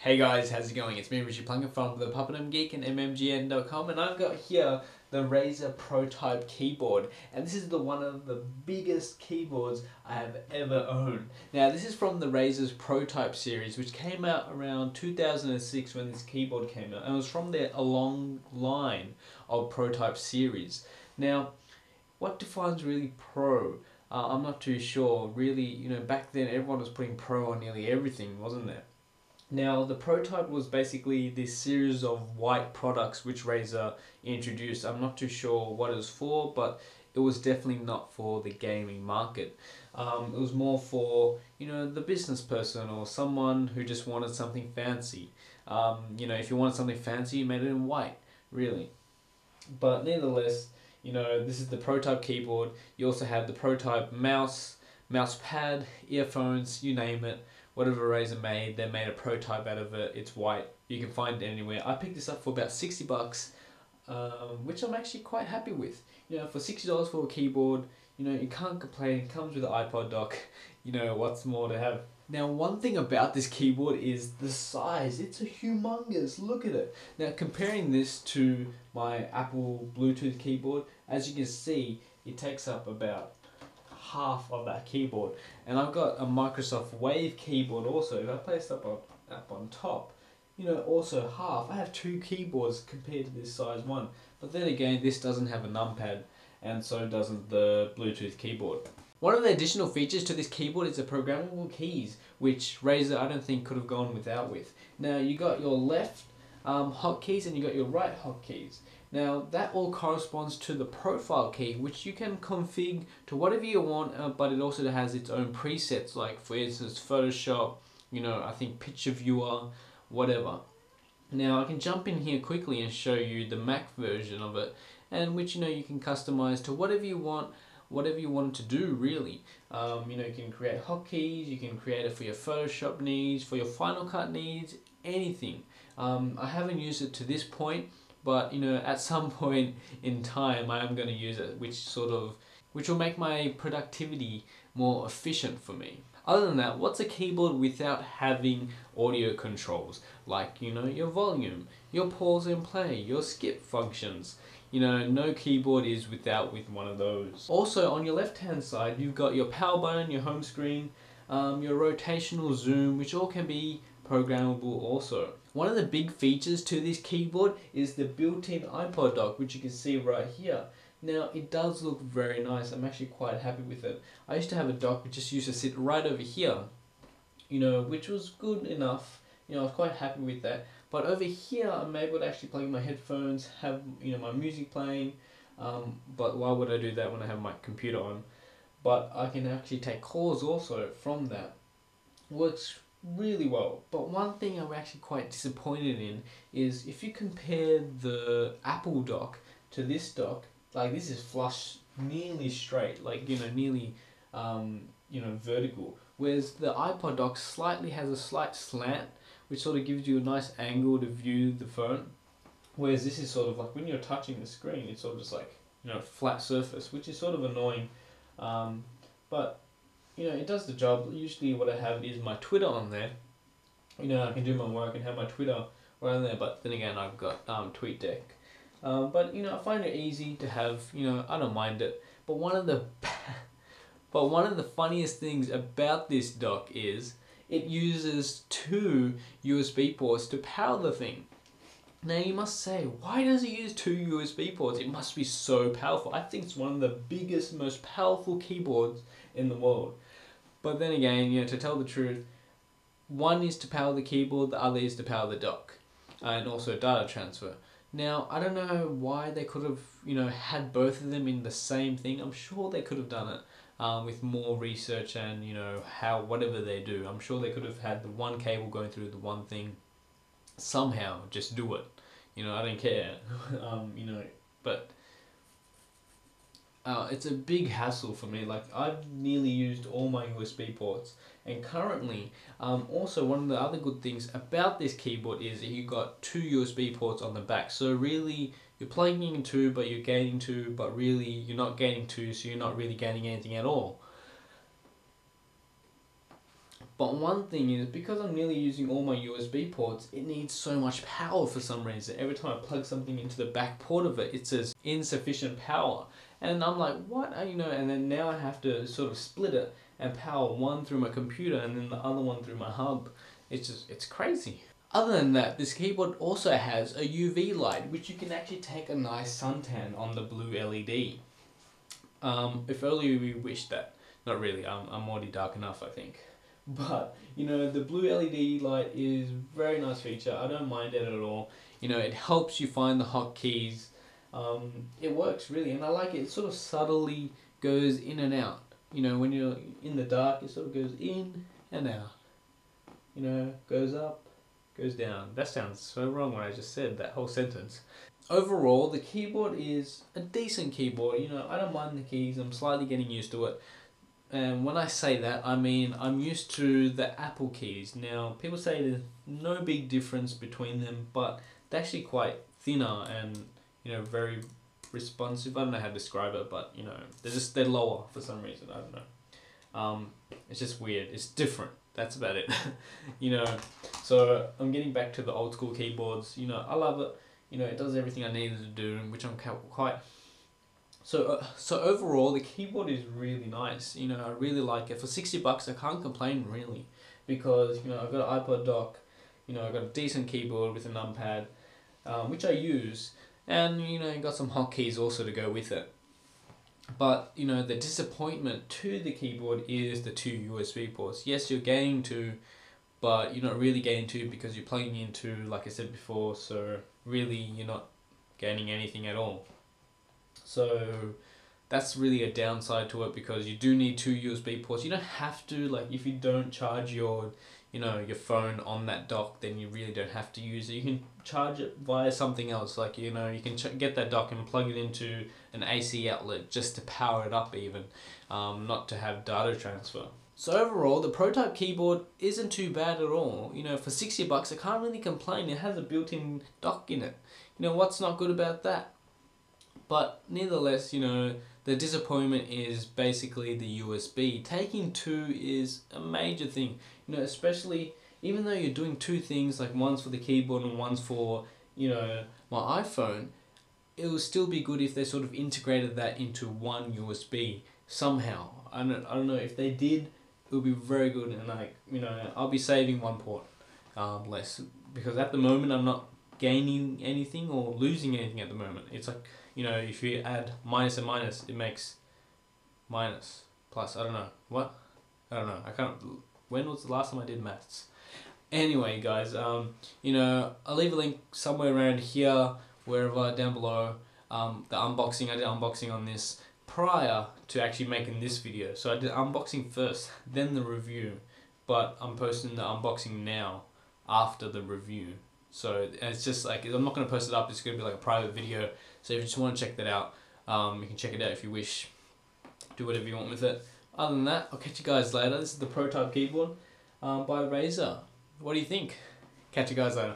Hey guys, how's it going? It's me, Richard Plunkett from the Puppet Geek and MMGN.com, and I've got here the Razer Protype Keyboard, and this is one of the biggest keyboards I have ever owned. Now, this is from the Razer's Protype series, which came out around 2006 when this keyboard came out, and it was from a long line of Protype series. Now, what defines really pro? I'm not too sure. Really, back then everyone was putting pro on nearly everything, wasn't there? Now, the Protype was basically this series of white products which Razer introduced. I'm not too sure what it was for, but it was definitely not for the gaming market. It was more for, the business person or someone who just wanted something fancy. If you wanted something fancy, you made it in white, really. But nevertheless, this is the Protype keyboard. You also have the Protype mouse pad, earphones, you name it. Whatever Razer made, they made a Protype out of it. It's white. You can find it anywhere. I picked this up for about $60, which I'm actually quite happy with. For $60 for a keyboard, you can't complain. It comes with an Ipod Dock. What's more to have? Now, one thing about this keyboard is the size. It's a humongous. Look at it. Now, comparing this to my Apple Bluetooth keyboard, as you can see, it takes up about half of that keyboard. And I've got a Microsoft Wave keyboard also. If I place up on top, also half. I have two keyboards compared to this size one. But then again, this doesn't have a numpad, and so doesn't the Bluetooth keyboard. One of the additional features to this keyboard is the Programmable Keys, which Razer I don't think could have gone without with. Now, you got your left hotkeys and you got your right hotkeys. Now, that all corresponds to the profile key, which you can configure to whatever you want, but it also has its own presets, like for instance Photoshop, I think picture viewer, whatever. Now, I can jump in here quickly and show you the Mac version of it, and which you can customize to whatever you want it to do, really. You can create hotkeys, you can create it for your Photoshop needs, for your Final Cut needs, anything. I haven't used it to this point, but at some point in time I am going to use it, which will make my productivity more efficient for me. Other than that, what's a keyboard without having audio controls, like your volume, your pause and play, your skip functions? No keyboard is without one of those. Also, on your left hand side, you've got your power button, your home screen, your rotational zoom, which all can be programmable also. One of the big features to this keyboard is the built-in Ipod Dock, which you can see right here. Now, it does look very nice. I'm actually quite happy with it. I used to have a dock which just used to sit right over here, which was good enough. I was quite happy with that. But over here, I'm able to actually plug in my headphones, have my music playing. But why would I do that when I have my computer on? But I can actually take calls also from that. Works really well. But one thing I'm actually quite disappointed in is if you compare the Apple dock to this dock, like this is flush, nearly straight, like nearly vertical, whereas the Ipod dock slightly has a slight slant, which sort of gives you a nice angle to view the phone, whereas this is sort of like when you're touching the screen, it's sort of just like flat surface, which is sort of annoying, but it does the job. Usually what I have is my Twitter on there. I can do my work and have my Twitter right on there, but then again I've got TweetDeck. But I find it easy to have, I don't mind it. But one of the funniest things about this dock is it uses two USB ports to power the thing. Now you must say, why does it use two USB ports? It must be so powerful. I think it's one of the biggest, most powerful keyboards in the world. But then again, to tell the truth, one is to power the keyboard, the other is to power the dock, and also data transfer. Now, I don't know why they could have, had both of them in the same thing. I'm sure they could have done it with more research and, whatever they do. I'm sure they could have had the one cable going through the one thing. Somehow, just do it. I don't care. But it's a big hassle for me. Like, I've nearly used all my USB ports. And currently, also one of the other good things about this keyboard is that you've got two USB ports on the back. So really, you're plugging in two, but you're gaining two, but really you're not gaining two, so you're not really gaining anything at all. But one thing is, because I'm nearly using all my USB ports, it needs so much power for some reason. Every time I plug something into the back port of it, it says insufficient power. And I'm like, what? You know, and then now I have to sort of split it and power one through my computer and then the other one through my hub. It's crazy. Other than that, this keyboard also has a UV light, which you can actually take a nice suntan on the blue LED. If only we wish that. Not really, I'm already dark enough, I think. But, you know, the blue LED light is a very nice feature. I don't mind it at all. You know, it helps you find the hotkeys. It works really, and I like it. It sort of subtly goes in and out. You know, when you're in the dark, it sort of goes in and out. You know, goes up, goes down. That sounds so wrong when I just said that whole sentence. Overall, the keyboard is a decent keyboard. You know, I don't mind the keys. I'm slightly getting used to it. And when I say that, I mean I'm used to the Apple keys. Now, people say there's no big difference between them, but they're actually quite thinner and, you know, very responsive. I don't know how to describe it, but, you know, they're lower for some reason. I don't know. It's just weird. It's different. That's about it. You know, so I'm getting back to the old school keyboards. You know, I love it. You know, it does everything I needed to do, which I'm quite... So overall, the keyboard is really nice. You know, I really like it. For 60 bucks, I can't complain really, because, you know, I've got an Ipod Dock. You know, I've got a decent keyboard with a numpad, which I use, and, you know, got some hotkeys also to go with it. But, you know, the disappointment to the keyboard is the 2 USB ports. Yes, you're gaining 2, but you're not really gaining 2 because you're plugging into, like I said before, so really you're not gaining anything at all. So that's really a downside to it, because you do need 2 USB ports. You don't have to, like, if you don't charge your, you know, your phone on that dock, then you really don't have to use it. You can charge it via something else, like, you know, you can get that dock and plug it into an AC outlet just to power it up even, not to have data transfer. So overall, the Protype keyboard isn't too bad at all. You know, for 60 bucks, I can't really complain. It has a built-in dock in it. You know, what's not good about that? But nevertheless, you know, the disappointment is basically the USB. Taking 2 is a major thing, you know, especially even though you're doing 2 things, like one's for the keyboard and one's for, you know, my iPhone, it will still be good if they sort of integrated that into one USB somehow. I don't know, if they did, it would be very good, and, like, you know, I'll be saving one port less, because at the moment I'm not gaining anything or losing anything at the moment. It's like, you know, if you add minus and minus, it makes minus, plus, I don't know, what? I don't know, I can't, when was the last time I did maths? Anyway, guys, you know, I'll leave a link somewhere around here, wherever, down below, the unboxing. I did unboxing on this prior to actually making this video. So I did unboxing first, then the review, but I'm posting the unboxing now, after the review. So it's just like, I'm not going to post it up, it's going to be like a private video. So if you just want to check that out, you can check it out if you wish. Do whatever you want with it. Other than that, I'll catch you guys later. This is the Protype keyboard by Razer. What do you think? Catch you guys later.